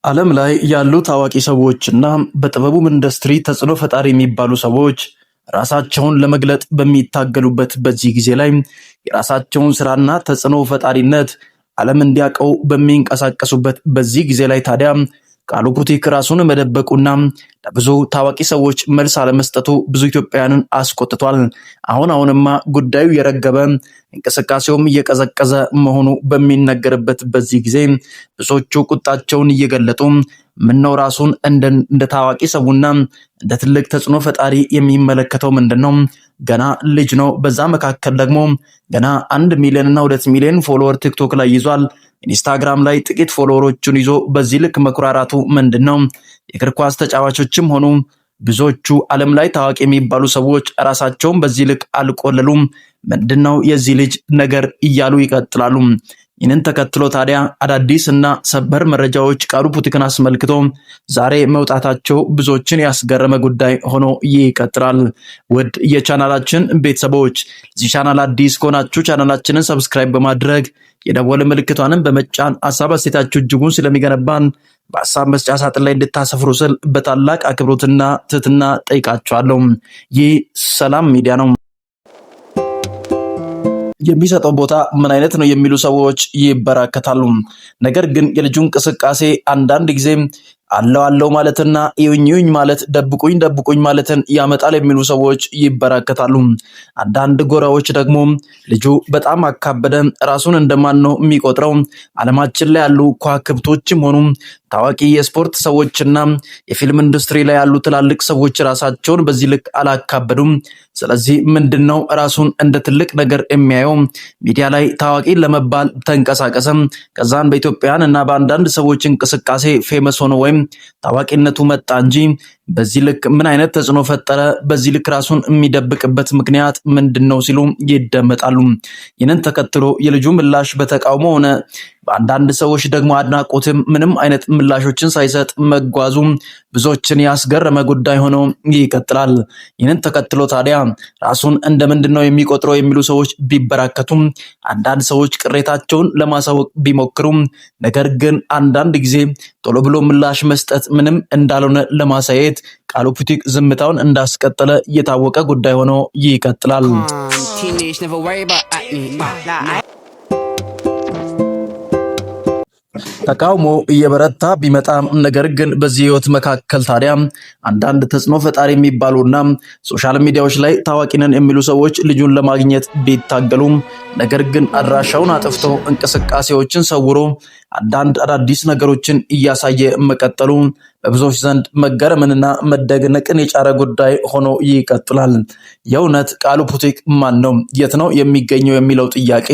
ዓለም ላይ ያሉ ታዋቂ ሰዎችና በጥበቡም ኢንዱስትሪ ተጽዕኖ ፈጣሪ የሚባሉ ሰዎች ራሳቸውን ለመግለጥ በሚታገሉበት በዚህ ጊዜ ላይ የራሳቸውን ስራና ተጽዕኖ ፈጣሪነት ዓለም እንዲያውቀው በሚንቀሳቀሱበት በዚህ ጊዜ ላይ ታዲያ ቃሉ ፑቲክ ራሱን መደበቁና ለብዙ ታዋቂ ሰዎች መልስ አለመስጠቱ ብዙ ኢትዮጵያውያንን አስቆጥቷል። አሁንማ ጉዳዩ የረገበ እንቅስቃሴውም እየቀዘቀዘ መሆኑ በሚነገርበት በዚህ ጊዜ ብዙዎቹ ቁጣቸውን እየገለጡ ምነው ራሱን እንደ ታዋቂ ሰውና እንደ ትልቅ ተጽዕኖ ፈጣሪ የሚመለከተው ምንድነው? ገና ልጅ ነው። በዛ መካከል ደግሞ ገና 1 ሚሊዮን እና 2 ሚሊዮን ፎሎወር ቲክቶክ ላይ ይዟል። ኢንስታግራም ላይ ጥቂት ፎሎወሮችን ይዞ በዚህ ልክ መኩራራቱ ምንድነው? የእግር ኳስ ተጫዋቾችም ሆኑ ብዙዎቹ ዓለም ላይ ታዋቂ የሚባሉ ሰዎች ራሳቸውን በዚህ ልክ አልቆለሉም። ምንድነው የዚህ ልጅ ነገር እያሉ ይቀጥላሉ። ይህንን ተከትሎ ታዲያ አዳዲስ እና ሰበር መረጃዎች ቃሉ ፑቲክን አስመልክቶ ዛሬ መውጣታቸው ብዙዎችን ያስገረመ ጉዳይ ሆኖ ይቀጥላል። ውድ የቻናላችን ቤተሰቦች እዚህ ቻናል አዲስ ከሆናችሁ ቻናላችንን ሰብስክራይብ በማድረግ የደወል ምልክቷንም በመጫን ሐሳብ አስተያየታችሁ እጅጉን ስለሚገነባን በሐሳብ መስጫ ሳጥን ላይ እንድታሰፍሩ ስል በታላቅ አክብሮትና ትህትና ጠይቃችኋለሁ። ይህ ሰላም ሚዲያ ነው። የሚሰጠው ቦታ ምን አይነት ነው የሚሉ ሰዎች ይበራከታሉ። ነገር ግን የልጁ እንቅስቃሴ አንዳንድ ጊዜ አለው ማለትና ይውኝ ማለት ደብቁኝ ማለትን ያመጣል የሚሉ ሰዎች ይበራከታሉ። አንዳንድ ጎራዎች ደግሞ ልጁ በጣም አካበደ፣ ራሱን እንደማን ነው የሚቆጥረው፣ ዓለማችን ላይ ያሉ ከዋክብቶችም ሆኑ ታዋቂ የስፖርት ሰዎችና የፊልም ኢንዱስትሪ ላይ ያሉ ትላልቅ ሰዎች ራሳቸውን በዚህ ልክ አላካበዱም። ስለዚህ ምንድነው ራሱን እንደ ትልቅ ነገር የሚያየው? ሚዲያ ላይ ታዋቂ ለመባል ተንቀሳቀሰም፣ ከዛን በኢትዮጵያን እና በአንዳንድ ሰዎች እንቅስቃሴ ፌመስ ሆኖ ወይም ታዋቂነቱ መጣ እንጂ በዚህ ልክ ምን አይነት ተጽዕኖ ፈጠረ? በዚህ ልክ ራሱን የሚደብቅበት ምክንያት ምንድነው ሲሉ ይደመጣሉ። ይህንን ተከትሎ የልጁ ምላሽ በተቃውሞ ሆነ በአንዳንድ ሰዎች ደግሞ አድናቆትም ምንም አይነት ምላሾችን ሳይሰጥ መጓዙ ብዙዎችን ያስገረመ ጉዳይ ሆኖ ይቀጥላል። ይህንን ተከትሎ ታዲያ ራሱን እንደ ምንድነው የሚቆጥረው የሚሉ ሰዎች ቢበራከቱም አንዳንድ ሰዎች ቅሬታቸውን ለማሳወቅ ቢሞክሩም ነገር ግን አንዳንድ ጊዜ ቶሎ ብሎ ምላሽ መስጠት ምንም እንዳልሆነ ለማሳየት ቃሉ ፑቲክ ዝምታውን እንዳስቀጠለ የታወቀ ጉዳይ ሆኖ ይቀጥላል። ተቃውሞ እየበረታ ቢመጣም ነገር ግን በዚህ ህይወት መካከል ታዲያ አንዳንድ ተጽዕኖ ፈጣሪ የሚባሉና ሶሻል ሚዲያዎች ላይ ታዋቂ ነን የሚሉ ሰዎች ልጁን ለማግኘት ቢታገሉም ነገር ግን አድራሻውን አጥፍቶ እንቅስቃሴዎችን ሰውሮ አንዳንድ አዳዲስ ነገሮችን እያሳየ መቀጠሉ በብዙዎች ዘንድ መገረምንና መደነቅን የጫረ ጉዳይ ሆኖ ይቀጥላል። የእውነት ቃሉ ፑቲክ ማን ነው? የት ነው የሚገኘው? የሚለው ጥያቄ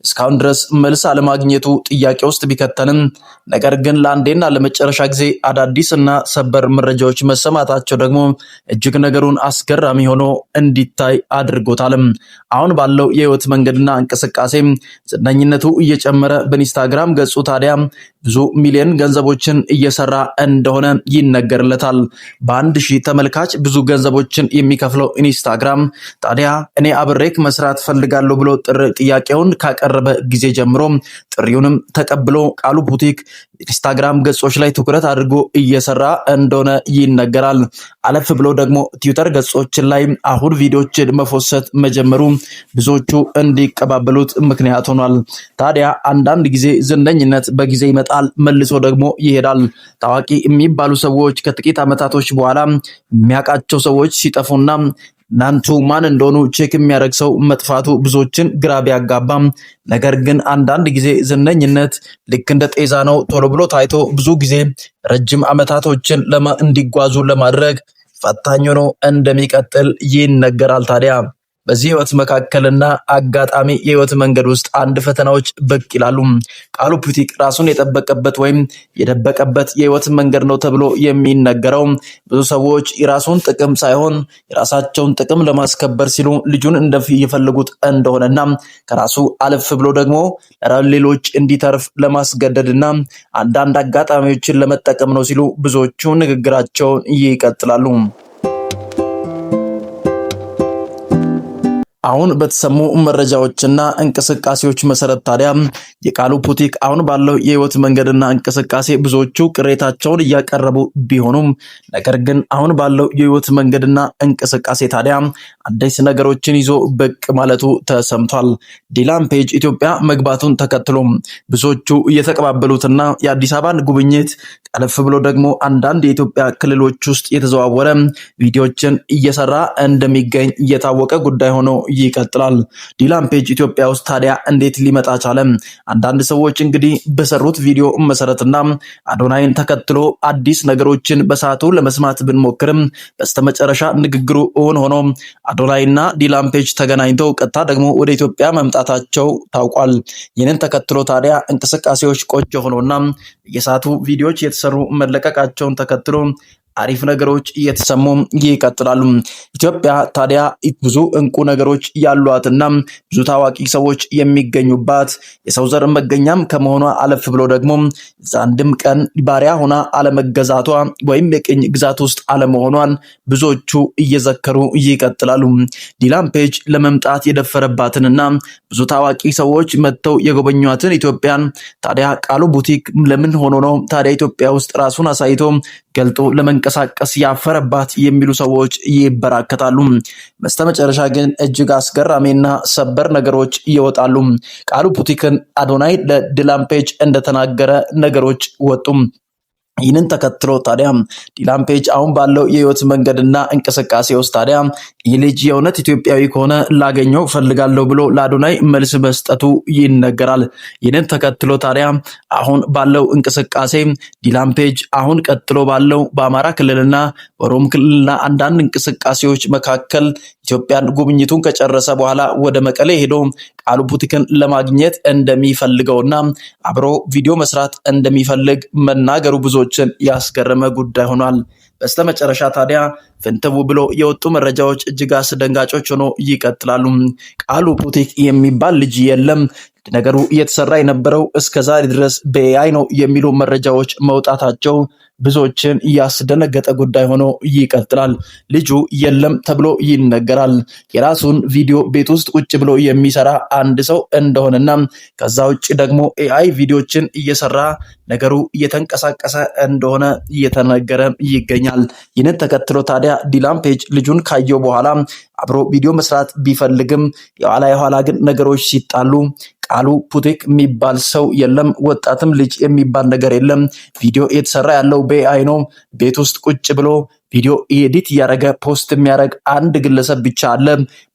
እስካሁን ድረስ መልስ አለማግኘቱ ጥያቄ ውስጥ ቢከተንም ነገር ግን ለአንዴና ለመጨረሻ ጊዜ አዳዲስ እና ሰበር መረጃዎች መሰማታቸው ደግሞ እጅግ ነገሩን አስገራሚ ሆኖ እንዲታይ አድርጎታል። አሁን ባለው የህይወት መንገድና እንቅስቃሴ ዝነኝነቱ እየጨመረ በኢንስታግራም ገጹ ታዲያ ብዙ ሚሊዮን ገንዘቦችን እየሰራ እንደሆነ ይነገርለታል። በ1000 ተመልካች ብዙ ገንዘቦችን የሚከፍለው ኢንስታግራም ታዲያ እኔ አብሬክ መስራት ፈልጋለሁ ብሎ ጥያቄውን ካቀረበ ጊዜ ጀምሮ ጥሪውንም ተቀብሎ ቃሉ ፑቲክ ኢንስታግራም ገጾች ላይ ትኩረት አድርጎ እየሰራ እንደሆነ ይነገራል። አለፍ ብሎ ደግሞ ትዊተር ገጾችን ላይ አሁን ቪዲዮዎችን መፎሰት መጀመሩ ብዙዎቹ እንዲቀባበሉት ምክንያት ሆኗል። ታዲያ አንዳንድ ጊዜ ዝነኝነት በጊዜ ይመጣል፣ መልሶ ደግሞ ይሄዳል። ታዋቂ የሚባሉ ሰዎች ከጥቂት ዓመታቶች በኋላ የሚያውቃቸው ሰዎች ሲጠፉና ናንቱ ማን እንደሆኑ ቼክ የሚያደርግ ሰው መጥፋቱ ብዙዎችን ግራ ቢያጋባም ነገር ግን አንዳንድ ጊዜ ዝነኝነት ልክ እንደ ጤዛ ነው። ቶሎ ብሎ ታይቶ ብዙ ጊዜ ረጅም ዓመታቶችን እንዲጓዙ ለማድረግ ፈታኝ ሆኖ እንደሚቀጥል ይነገራል። ታዲያ በዚህ ህይወት መካከልና አጋጣሚ የህይወት መንገድ ውስጥ አንድ ፈተናዎች ብቅ ይላሉ። ቃሉ ፑቲክ ራሱን የጠበቀበት ወይም የደበቀበት የህይወት መንገድ ነው ተብሎ የሚነገረው ብዙ ሰዎች የራሱን ጥቅም ሳይሆን የራሳቸውን ጥቅም ለማስከበር ሲሉ ልጁን እንደፈለጉት እንደሆነና ከራሱ አለፍ ብሎ ደግሞ ሌሎች እንዲተርፍ ለማስገደድና አንዳንድ አጋጣሚዎችን ለመጠቀም ነው ሲሉ ብዙዎቹ ንግግራቸውን ይቀጥላሉ። አሁን በተሰሙ መረጃዎችና እንቅስቃሴዎች መሰረት ታዲያ የቃሉ ፑቲክ አሁን ባለው የህይወት መንገድና እንቅስቃሴ ብዙዎቹ ቅሬታቸውን እያቀረቡ ቢሆኑም ነገር ግን አሁን ባለው የህይወት መንገድና እንቅስቃሴ ታዲያ አዲስ ነገሮችን ይዞ ብቅ ማለቱ ተሰምቷል። ዲላን ፔጅ ኢትዮጵያ መግባቱን ተከትሎ ብዙዎቹ እየተቀባበሉትና የአዲስ አበባን ጉብኝት ቀለፍ ብሎ ደግሞ አንዳንድ የኢትዮጵያ ክልሎች ውስጥ የተዘዋወረ ቪዲዮዎችን እየሰራ እንደሚገኝ እየታወቀ ጉዳይ ሆኖ ይቀጥላል። ዲላን ፔጅ ኢትዮጵያ ውስጥ ታዲያ እንዴት ሊመጣ ቻለ? አንዳንድ ሰዎች እንግዲህ በሰሩት ቪዲዮ መሰረትና አዶናይን ተከትሎ አዲስ ነገሮችን በሰዓቱ ለመስማት ብንሞክርም በስተመጨረሻ ንግግሩ እውን ሆኖ አዶናይና ዲላን ፔጅ ተገናኝተው ቀጥታ ደግሞ ወደ ኢትዮጵያ መምጣታቸው ታውቋል። ይህንን ተከትሎ ታዲያ እንቅስቃሴዎች ቆንጆ ሆኖና የሰዓቱ ቪዲዮዎች የተሰሩ መለቀቃቸውን ተከትሎ አሪፍ ነገሮች እየተሰሙ ይቀጥላሉ። ኢትዮጵያ ታዲያ ብዙ እንቁ ነገሮች ያሏትና ብዙ ታዋቂ ሰዎች የሚገኙባት የሰው ዘር መገኛም ከመሆኗ አለፍ ብሎ ደግሞ አንድም ቀን ባሪያ ሆና አለመገዛቷ ወይም የቅኝ ግዛት ውስጥ አለመሆኗን ብዙዎቹ እየዘከሩ ይቀጥላሉ። ዲላን ፔጅ ለመምጣት የደፈረባትንና ብዙ ታዋቂ ሰዎች መጥተው የጎበኟትን ኢትዮጵያን ታዲያ ቃሉ ቡቲክ ለምን ሆኖ ነው ታዲያ ኢትዮጵያ ውስጥ ራሱን አሳይቶ ገልጦ ለመንቀሳቀስ ያፈረባት የሚሉ ሰዎች ይበራከታሉ። በስተመጨረሻ ግን እጅግ አስገራሚና ሰበር ነገሮች ይወጣሉ። ቃሉ ቡቲክን አዶናይ ለዲላን ፔጅ እንደተናገረ ነገሮች ወጡ። ይህንን ተከትሎ ታዲያ ዲላን ፔጅ አሁን ባለው የህይወት መንገድና እንቅስቃሴ ውስጥ ታዲያ ይህ ልጅ የእውነት ኢትዮጵያዊ ከሆነ ላገኘው ፈልጋለሁ ብሎ ለአዶናይ መልስ መስጠቱ ይነገራል። ይህንን ተከትሎ ታዲያ አሁን ባለው እንቅስቃሴ ዲላን ፔጅ አሁን ቀጥሎ ባለው በአማራ ክልልና በኦሮሞ ክልልና አንዳንድ እንቅስቃሴዎች መካከል ኢትዮጵያን ጉብኝቱን ከጨረሰ በኋላ ወደ መቀሌ ሄዶ ቃሉ ቡቲክን ለማግኘት እንደሚፈልገውና አብሮ ቪዲዮ መስራት እንደሚፈልግ መናገሩ ብዙዎችን ያስገረመ ጉዳይ ሆኗል። በስተመጨረሻ ታዲያ ፍንትው ብሎ የወጡ መረጃዎች እጅግ አስደንጋጮች ሆኖ ይቀጥላሉ። ቃሉ ቡቲክ የሚባል ልጅ የለም፣ ነገሩ እየተሰራ የነበረው እስከዛሬ ድረስ በኤአይ ነው የሚሉ መረጃዎች መውጣታቸው ብዙዎችን ያስደነገጠ ጉዳይ ሆኖ ይቀጥላል። ልጁ የለም ተብሎ ይነገራል። የራሱን ቪዲዮ ቤት ውስጥ ቁጭ ብሎ የሚሰራ አንድ ሰው እንደሆነና ከዛ ውጭ ደግሞ ኤአይ ቪዲዮችን እየሰራ ነገሩ እየተንቀሳቀሰ እንደሆነ እየተነገረ ይገኛል። ይህንን ተከትሎ ታዲያ ዲላን ፔጅ ልጁን ካየው በኋላ አብሮ ቪዲዮ መስራት ቢፈልግም የኋላ ግን ነገሮች ሲጣሉ ቃሉ ቡቲክ የሚባል ሰው የለም፣ ወጣትም ልጅ የሚባል ነገር የለም፣ ቪዲዮ የተሰራ ያለው በኤአይ ነው፣ ቤት ውስጥ ቁጭ ብሎ ቪዲዮ ኤዲት እያደረገ ፖስት የሚያደርግ አንድ ግለሰብ ብቻ አለ።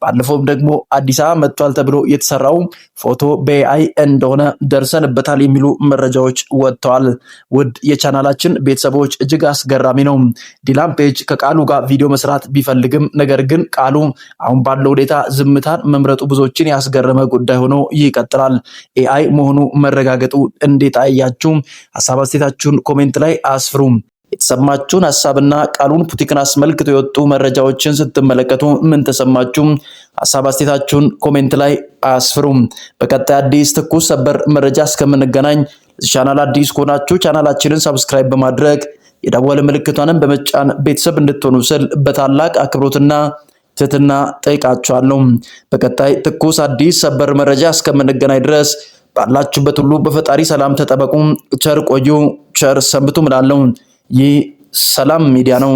ባለፈውም ደግሞ አዲስ አበባ መጥቷል ተብሎ የተሰራው ፎቶ በኤአይ እንደሆነ ደርሰንበታል የሚሉ መረጃዎች ወጥተዋል። ውድ የቻናላችን ቤተሰቦች እጅግ አስገራሚ ነው። ዲላን ፔጅ ከቃሉ ጋር ቪዲዮ መስራት ቢፈልግም ነገር ግን ቃሉ አሁን ባለው ሁኔታ ዝምታን መምረጡ ብዙዎችን ያስገረመ ጉዳይ ሆኖ ይቀጥላል። ኤአይ መሆኑ መረጋገጡ እንዴት አያችሁ? ሐሳብ አስተያየታችሁን ኮሜንት ላይ አስፍሩ። የተሰማችሁን ሐሳብና ቃሉን ቡቲክን አስመልክቶ የወጡ መረጃዎችን ስትመለከቱ ምን ተሰማችሁ? ሐሳብ አስተያየታችሁን ኮሜንት ላይ አስፍሩ። በቀጣይ አዲስ ትኩስ ሰበር መረጃ እስከምንገናኝ ቻናል አዲስ ከሆናችሁ ቻናላችንን ሰብስክራይብ በማድረግ የደወል ምልክቷንም በመጫን ቤተሰብ እንድትሆኑ ስል በታላቅ አክብሮትና ትህትና ጠይቃችኋለሁ። በቀጣይ ትኩስ አዲስ ሰበር መረጃ እስከምንገናኝ ድረስ ባላችሁበት ሁሉ በፈጣሪ ሰላም ተጠበቁ። ቸር ቆዩ፣ ቸር ሰንብቱ እላለሁ። ይህ ሰላም ሚዲያ ነው።